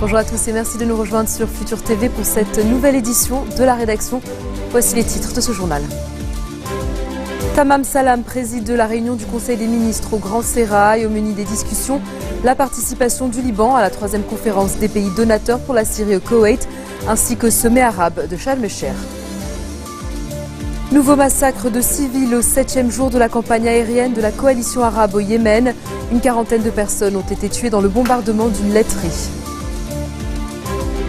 Bonjour à tous et merci de nous rejoindre sur Futur TV pour cette nouvelle édition de la rédaction. Voici les titres de ce journal. Tamam Salam préside la réunion du Conseil des ministres au Grand Sérail. Au menu des discussions, la participation du Liban à la 3e conférence des pays donateurs pour la Syrie au Koweït, ainsi que sommet arabe de Sharm el-Sheikh. Nouveau massacre de civils au 7e jour de la campagne aérienne de la coalition arabe au Yémen. Une quarantaine de personnes ont été tuées dans le bombardement d'une laiterie.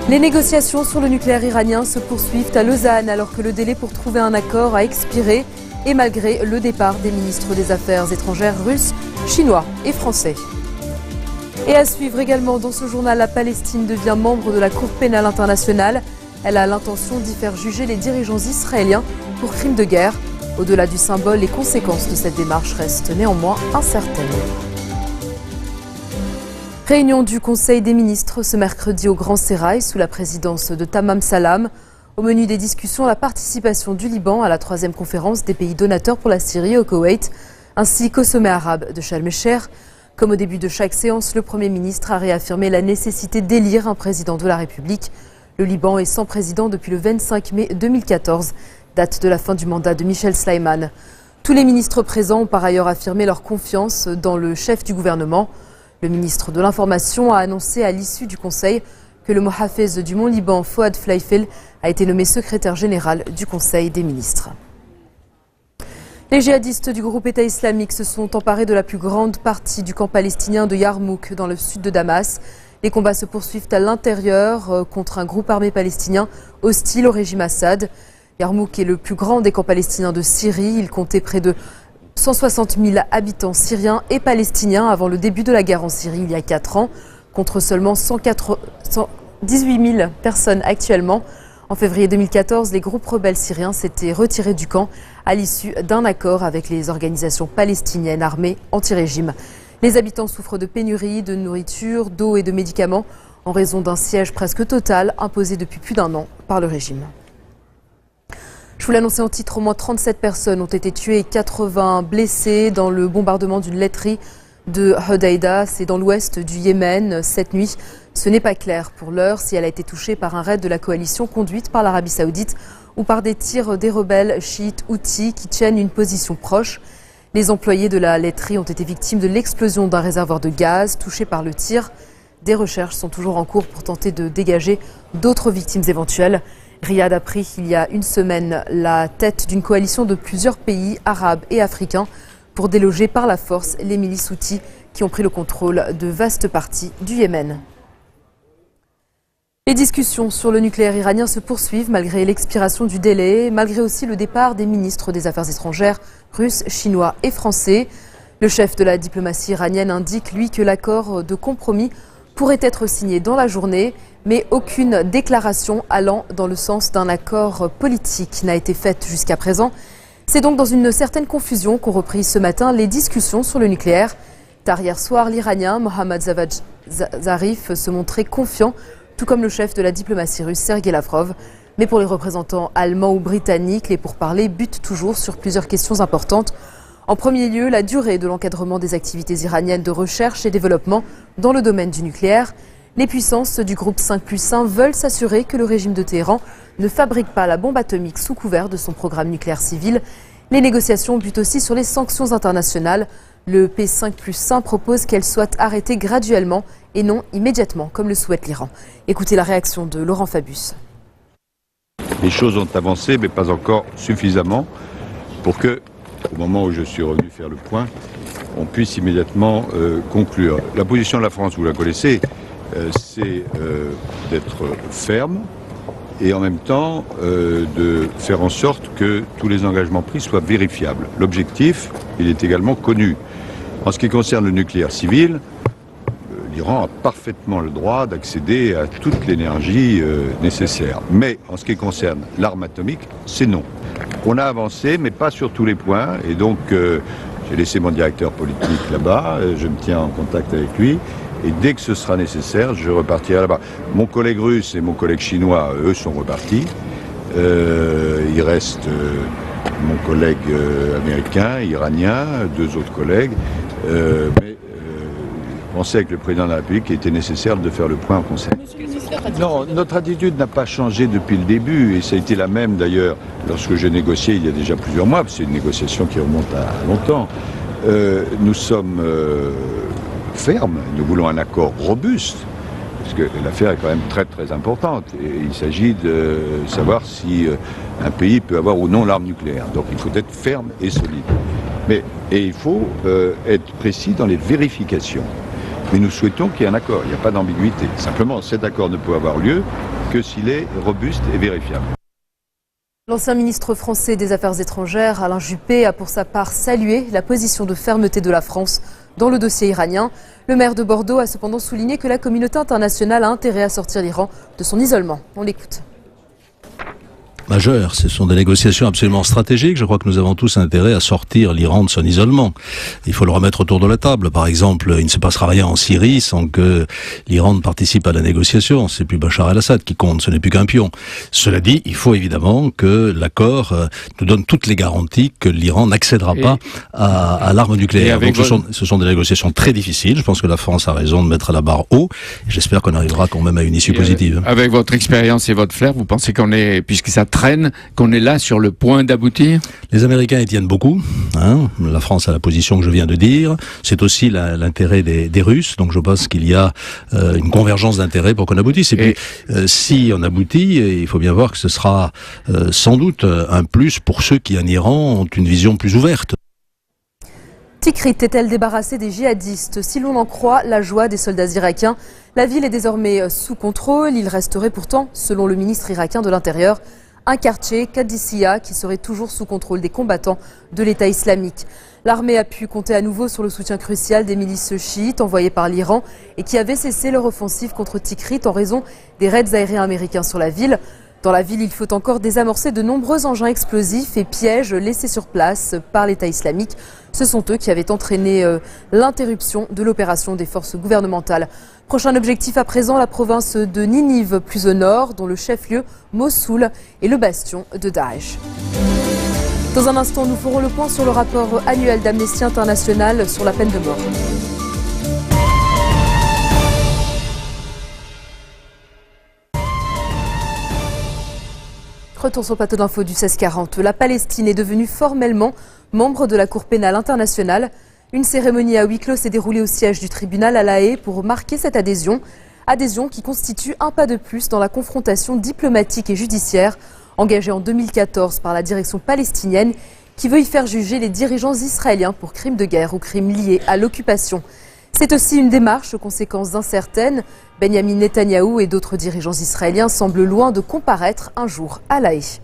Les négociations sur le nucléaire iranien se poursuivent à Lausanne alors que le délai pour trouver un accord a expiré et malgré le départ des ministres des Affaires étrangères russes, chinois et français. Et à suivre également dans ce journal, la Palestine devient membre de la Cour pénale internationale. Elle a l'intention d'y faire juger les dirigeants israéliens pour crimes de guerre. Au-delà du symbole, les conséquences de cette démarche restent néanmoins incertaines. Réunion du Conseil des ministres ce mercredi au Grand Sérail sous la présidence de Tamam Salam. Au menu des discussions, la participation du Liban à la 3e conférence des pays donateurs pour la Syrie au Koweït, ainsi qu'au sommet arabe de Sharm el-Sheikh. Comme au début de chaque séance, le Premier ministre a réaffirmé la nécessité d'élire un président de la République. Le Liban est sans président depuis le 25 mai 2014, date de la fin du mandat de Michel Sleiman. Tous les ministres présents ont par ailleurs affirmé leur confiance dans le chef du gouvernement. Le ministre de l'Information a annoncé à l'issue du Conseil que le Mohafez du Mont-Liban, Fouad Fleifel, a été nommé secrétaire général du Conseil des ministres. Les djihadistes du groupe État islamique se sont emparés de la plus grande partie du camp palestinien de Yarmouk, dans le sud de Damas. Les combats se poursuivent à l'intérieur contre un groupe armé palestinien hostile au régime Assad. Yarmouk est le plus grand des camps palestiniens de Syrie. Il comptait près de 160 000 habitants syriens et palestiniens avant le début de la guerre en Syrie il y a 4 ans, contre seulement 118 000 personnes actuellement. En février 2014, les groupes rebelles syriens s'étaient retirés du camp à l'issue d'un accord avec les organisations palestiniennes armées anti-régime. Les habitants souffrent de pénuries de nourriture, d'eau et de médicaments en raison d'un siège presque total imposé depuis plus d'1 an par le régime. Je vous l'annonçais en titre, au moins 37 personnes ont été tuées et 80 blessées dans le bombardement d'une laiterie de Hodeïda, c'est dans l'ouest du Yémen, cette nuit. Ce n'est pas clair pour l'heure si elle a été touchée par un raid de la coalition conduite par l'Arabie Saoudite ou par des tirs des rebelles chiites houthis qui tiennent une position proche. Les employés de la laiterie ont été victimes de l'explosion d'un réservoir de gaz touché par le tir. Des recherches sont toujours en cours pour tenter de dégager d'autres victimes éventuelles. Riyad a pris il y a une semaine la tête d'une coalition de plusieurs pays arabes et africains pour déloger par la force les milices houthis qui ont pris le contrôle de vastes parties du Yémen. Les discussions sur le nucléaire iranien se poursuivent malgré l'expiration du délai, malgré aussi le départ des ministres des Affaires étrangères russes, chinois et français. Le chef de la diplomatie iranienne indique, lui, que l'accord de compromis pourrait être signé dans la journée, mais aucune déclaration allant dans le sens d'un accord politique n'a été faite jusqu'à présent. C'est donc dans une certaine confusion qu'ont repris ce matin les discussions sur le nucléaire. Tard hier soir, l'Iranien Mohammad Javad Zarif se montrait confiant, tout comme le chef de la diplomatie russe Sergei Lavrov. Mais pour les représentants allemands ou britanniques, les pourparlers butent toujours sur plusieurs questions importantes. En premier lieu, la durée de l'encadrement des activités iraniennes de recherche et développement dans le domaine du nucléaire. Les puissances du groupe 5+1 veulent s'assurer que le régime de Téhéran ne fabrique pas la bombe atomique sous couvert de son programme nucléaire civil. Les négociations butent aussi sur les sanctions internationales. Le P5+1 propose qu'elles soient arrêtées graduellement et non immédiatement, comme le souhaite l'Iran. Écoutez la réaction de Laurent Fabius. Les choses ont avancé, mais pas encore suffisamment pour que, au moment où je suis revenu faire le point, on puisse immédiatement conclure. La position de la France, vous la connaissez, c'est d'être ferme et en même temps de faire en sorte que tous les engagements pris soient vérifiables. L'objectif, il est également connu. En ce qui concerne le nucléaire civil, l'Iran a parfaitement le droit d'accéder à toute l'énergie nécessaire. Mais en ce qui concerne l'arme atomique, c'est non. On a avancé, mais pas sur tous les points. Et donc, j'ai laissé mon directeur politique là-bas. Je me tiens en contact avec lui. Et dès que ce sera nécessaire, je repartirai là-bas. Mon collègue russe et mon collègue chinois, eux, sont repartis. Il reste mon collègue américain, iranien, 2 autres collègues. Mais pensé avec le président de la République qu'il était nécessaire de faire le point au Conseil. Non, notre attitude n'a pas changé depuis le début et ça a été la même d'ailleurs lorsque j'ai négocié il y a déjà plusieurs mois, c'est une négociation qui remonte à longtemps. Nous sommes fermes, nous voulons un accord robuste, parce que l'affaire est quand même très très importante et il s'agit de savoir si un pays peut avoir ou non l'arme nucléaire. Donc il faut être ferme et solide. Et il faut être précis dans les vérifications. Mais nous souhaitons qu'il y ait un accord, il n'y a pas d'ambiguïté. Simplement, cet accord ne peut avoir lieu que s'il est robuste et vérifiable. L'ancien ministre français des Affaires étrangères, Alain Juppé, a pour sa part salué la position de fermeté de la France dans le dossier iranien. Le maire de Bordeaux a cependant souligné que la communauté internationale a intérêt à sortir l'Iran de son isolement. On l'écoute. Majeures. Ce sont des négociations absolument stratégiques. Je crois que nous avons tous intérêt à sortir l'Iran de son isolement. Il faut le remettre autour de la table. Par exemple, il ne se passera rien en Syrie sans que l'Iran ne participe à la négociation. C'est plus Bachar el-Assad qui compte, ce n'est plus qu'un pion. Cela dit, il faut évidemment que l'accord nous donne toutes les garanties que l'Iran n'accédera pas à l'arme nucléaire. Donc ce sont des négociations très difficiles. Je pense que la France a raison de mettre la barre haut. J'espère qu'on arrivera quand même à une issue positive. Avec votre expérience et votre flair, vous pensez qu'on est, puisque ça traîne, qu'on est là sur le point d'aboutir? Les Américains y tiennent beaucoup. La France a la position que je viens de dire. C'est aussi l'intérêt des Russes. Donc je pense qu'il y a une convergence d'intérêts pour qu'on aboutisse. Et puis, si on aboutit, il faut bien voir que ce sera sans doute un plus pour ceux qui en Iran ont une vision plus ouverte. Tikrit est-elle débarrassée des djihadistes? Si l'on en croit la joie des soldats irakiens, la ville est désormais sous contrôle. Il resterait pourtant, selon le ministre irakien de l'Intérieur, un quartier, Qadisiyah, qui serait toujours sous contrôle des combattants de l'État islamique. L'armée a pu compter à nouveau sur le soutien crucial des milices chiites envoyées par l'Iran et qui avaient cessé leur offensive contre Tikrit en raison des raids aériens américains sur la ville. Dans la ville, il faut encore désamorcer de nombreux engins explosifs et pièges laissés sur place par l'État islamique. Ce sont eux qui avaient entraîné l'interruption de l'opération des forces gouvernementales. Prochain objectif à présent, la province de Ninive, plus au nord, dont le chef-lieu, Mossoul, est le bastion de Daesh. Dans un instant, nous ferons le point sur le rapport annuel d'Amnesty International sur la peine de mort. Retour sur le plateau d'info du 1640. La Palestine est devenue formellement membre de la Cour pénale internationale. Une cérémonie à huis clos s'est déroulée au siège du tribunal à La Haye pour marquer cette adhésion. Adhésion qui constitue un pas de plus dans la confrontation diplomatique et judiciaire engagée en 2014 par la direction palestinienne qui veut y faire juger les dirigeants israéliens pour crimes de guerre ou crimes liés à l'occupation. C'est aussi une démarche aux conséquences incertaines. Benyamin Netanyahou et d'autres dirigeants israéliens semblent loin de comparaître un jour à La Haye.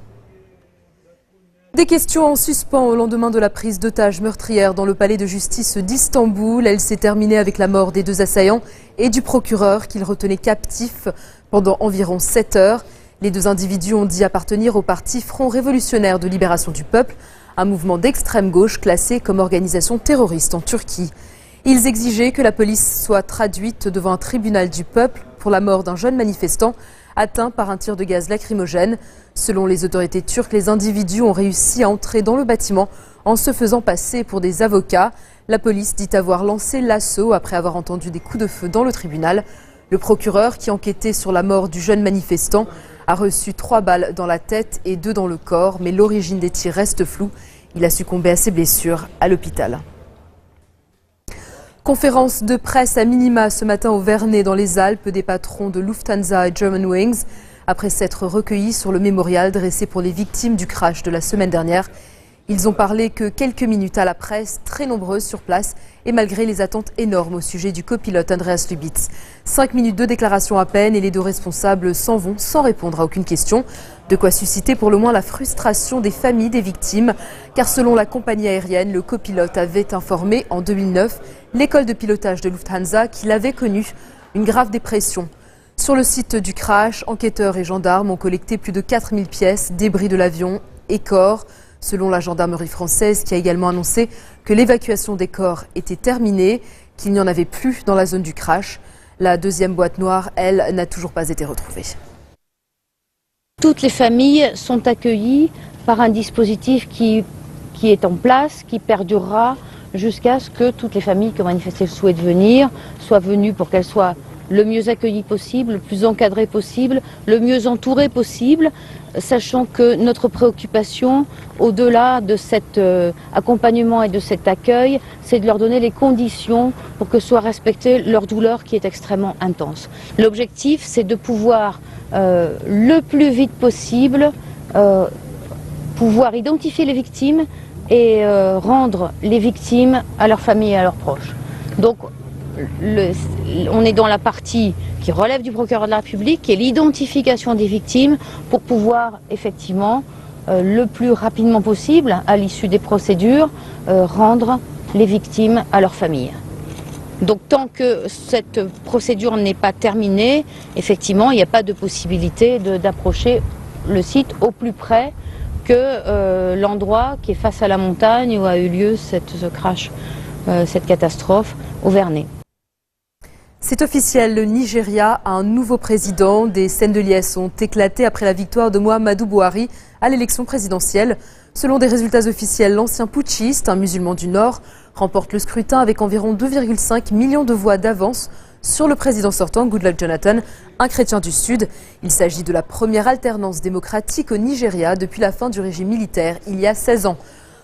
Des questions en suspens au lendemain de la prise d'otage meurtrière dans le palais de justice d'Istanbul. Elle s'est terminée avec la mort des deux assaillants et du procureur qu'ils retenaient captifs pendant environ 7 heures. Les deux individus ont dit appartenir au parti Front révolutionnaire de libération du peuple, un mouvement d'extrême gauche classé comme organisation terroriste en Turquie. Ils exigeaient que la police soit traduite devant un tribunal du peuple pour la mort d'un jeune manifestant atteint par un tir de gaz lacrymogène. Selon les autorités turques, les individus ont réussi à entrer dans le bâtiment en se faisant passer pour des avocats. La police dit avoir lancé l'assaut après avoir entendu des coups de feu dans le tribunal. Le procureur, qui enquêtait sur la mort du jeune manifestant, a reçu 3 balles dans la tête et 2 dans le corps, mais l'origine des tirs reste floue. Il a succombé à ses blessures à l'hôpital. Conférence de presse à minima ce matin au Vernet dans les Alpes des patrons de Lufthansa et Germanwings. Après s'être recueillis sur le mémorial dressé pour les victimes du crash de la semaine dernière, ils ont parlé que quelques minutes à la presse, très nombreuses sur place et malgré les attentes énormes au sujet du copilote Andreas Lubitz. 5 minutes de déclaration à peine et les deux responsables s'en vont sans répondre à aucune question. De quoi susciter pour le moins la frustration des familles des victimes, car selon la compagnie aérienne, le copilote avait informé en 2009 l'école de pilotage de Lufthansa qu'il avait connu une grave dépression. Sur le site du crash, enquêteurs et gendarmes ont collecté plus de 4000 pièces, débris de l'avion et corps. Selon la gendarmerie française qui a également annoncé que l'évacuation des corps était terminée, qu'il n'y en avait plus dans la zone du crash. La deuxième boîte noire, elle, n'a toujours pas été retrouvée. Toutes les familles sont accueillies par un dispositif qui est en place, qui perdurera jusqu'à ce que toutes les familles qui ont manifesté le souhait de venir soient venues pour qu'elles soient le mieux accueillies possible, le plus encadrées possible, le mieux entourées possible, sachant que notre préoccupation, au-delà de cet accompagnement et de cet accueil, c'est de leur donner les conditions pour que soit respectée leur douleur qui est extrêmement intense. L'objectif, c'est de pouvoir le plus vite possible pouvoir identifier les victimes et rendre les victimes à leurs familles et à leurs proches. Donc, on est dans la partie qui relève du procureur de la République, qui est l'identification des victimes pour pouvoir effectivement, le plus rapidement possible, à l'issue des procédures, rendre les victimes à leurs familles. Donc tant que cette procédure n'est pas terminée, effectivement, il n'y a pas de possibilité d'approcher le site au plus près que l'endroit qui est face à la montagne où a eu lieu ce crash, cette catastrophe au Vernet. C'est officiel, le Nigeria a un nouveau président. Des scènes de liesse ont éclaté après la victoire de Muhammadu Buhari à l'élection présidentielle. Selon des résultats officiels, l'ancien putschiste, un musulman du Nord, remporte le scrutin avec environ 2,5 millions de voix d'avance sur le président sortant, Goodluck Jonathan, un chrétien du Sud. Il s'agit de la première alternance démocratique au Nigeria depuis la fin du régime militaire il y a 16 ans.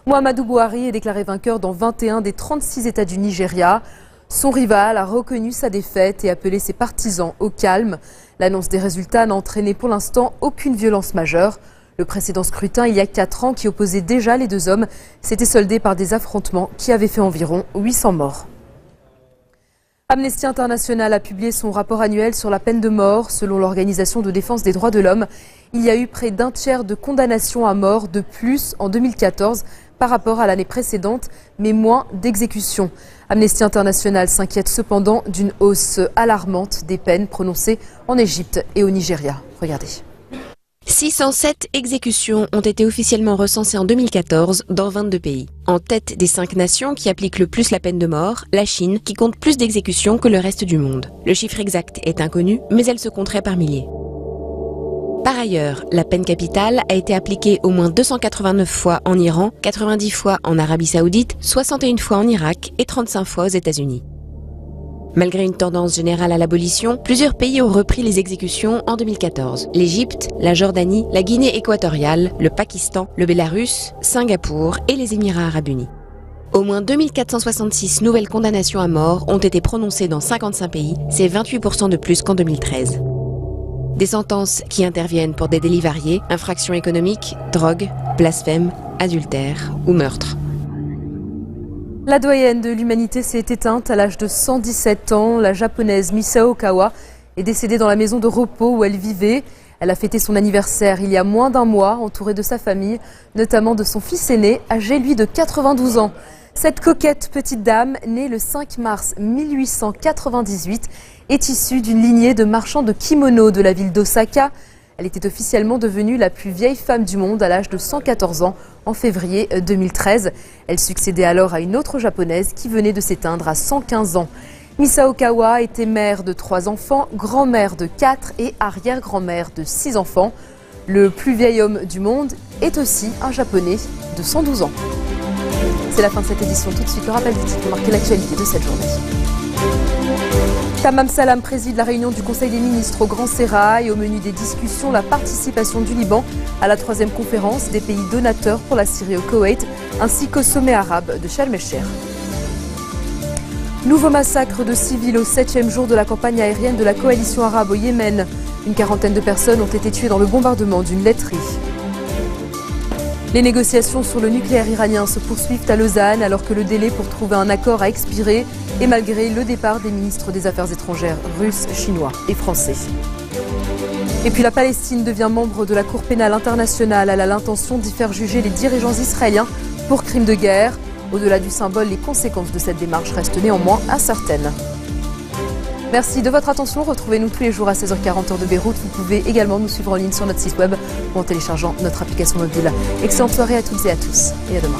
Muhammadu Buhari est déclaré vainqueur dans 21 des 36 États du Nigeria. Son rival a reconnu sa défaite et appelé ses partisans au calme. L'annonce des résultats n'a entraîné pour l'instant aucune violence majeure. Le précédent scrutin, il y a 4 ans, qui opposait déjà les deux hommes, s'était soldé par des affrontements qui avaient fait environ 800 morts. Amnesty International a publié son rapport annuel sur la peine de mort. Selon l'Organisation de défense des droits de l'homme, il y a eu près d'un tiers de condamnations à mort de plus en 2014 par rapport à l'année précédente, mais moins d'exécutions. Amnesty International s'inquiète cependant d'une hausse alarmante des peines prononcées en Égypte et au Nigeria. Regardez. 607 exécutions ont été officiellement recensées en 2014 dans 22 pays. En tête des 5 nations qui appliquent le plus la peine de mort, la Chine, qui compte plus d'exécutions que le reste du monde. Le chiffre exact est inconnu, mais elle se compterait par milliers. Par ailleurs, la peine capitale a été appliquée au moins 289 fois en Iran, 90 fois en Arabie Saoudite, 61 fois en Irak et 35 fois aux États-Unis. Malgré une tendance générale à l'abolition, plusieurs pays ont repris les exécutions en 2014. L'Égypte, la Jordanie, la Guinée équatoriale, le Pakistan, le Bélarus, Singapour et les Émirats arabes unis. Au moins 2466 nouvelles condamnations à mort ont été prononcées dans 55 pays, c'est 28% de plus qu'en 2013. Des sentences qui interviennent pour des délits variés, infractions économiques, drogue, blasphème, adultère ou meurtre. La doyenne de l'humanité s'est éteinte à l'âge de 117 ans. La japonaise Misao Okawa est décédée dans la maison de repos où elle vivait. Elle a fêté son anniversaire il y a moins d'un mois, entourée de sa famille, notamment de son fils aîné, âgé lui de 92 ans. Cette coquette petite dame, née le 5 mars 1898, est issue d'une lignée de marchands de kimonos de la ville d'Osaka. Elle était officiellement devenue la plus vieille femme du monde à l'âge de 114 ans en février 2013. Elle succédait alors à une autre japonaise qui venait de s'éteindre à 115 ans. Misao Okawa était mère de 3 enfants, grand-mère de 4 et arrière-grand-mère de 6 enfants. Le plus vieil homme du monde est aussi un japonais de 112 ans. C'est la fin de cette édition. Tout de suite, le rappel des titres pour marquer l'actualité de cette journée. Tamam Salam préside la réunion du Conseil des ministres au Grand Sérail. Au menu des discussions, la participation du Liban à la 3e conférence des pays donateurs pour la Syrie au Koweït, ainsi qu'au sommet arabe de Sharm el-Sheikh. Nouveau massacre de civils au 7e jour de la campagne aérienne de la coalition arabe au Yémen. Une quarantaine de personnes ont été tuées dans le bombardement d'une laiterie. Les négociations sur le nucléaire iranien se poursuivent à Lausanne alors que le délai pour trouver un accord a expiré et malgré le départ des ministres des Affaires étrangères russes, chinois et français. Et puis la Palestine devient membre de la Cour pénale internationale. Elle a l'intention d'y faire juger les dirigeants israéliens pour crimes de guerre. Au-delà du symbole, les conséquences de cette démarche restent néanmoins incertaines. Merci de votre attention. Retrouvez-nous tous les jours à 16h40 heure de Beyrouth. Vous pouvez également nous suivre en ligne sur notre site web ou en téléchargeant notre application mobile. Excellente soirée à toutes et à tous et à demain.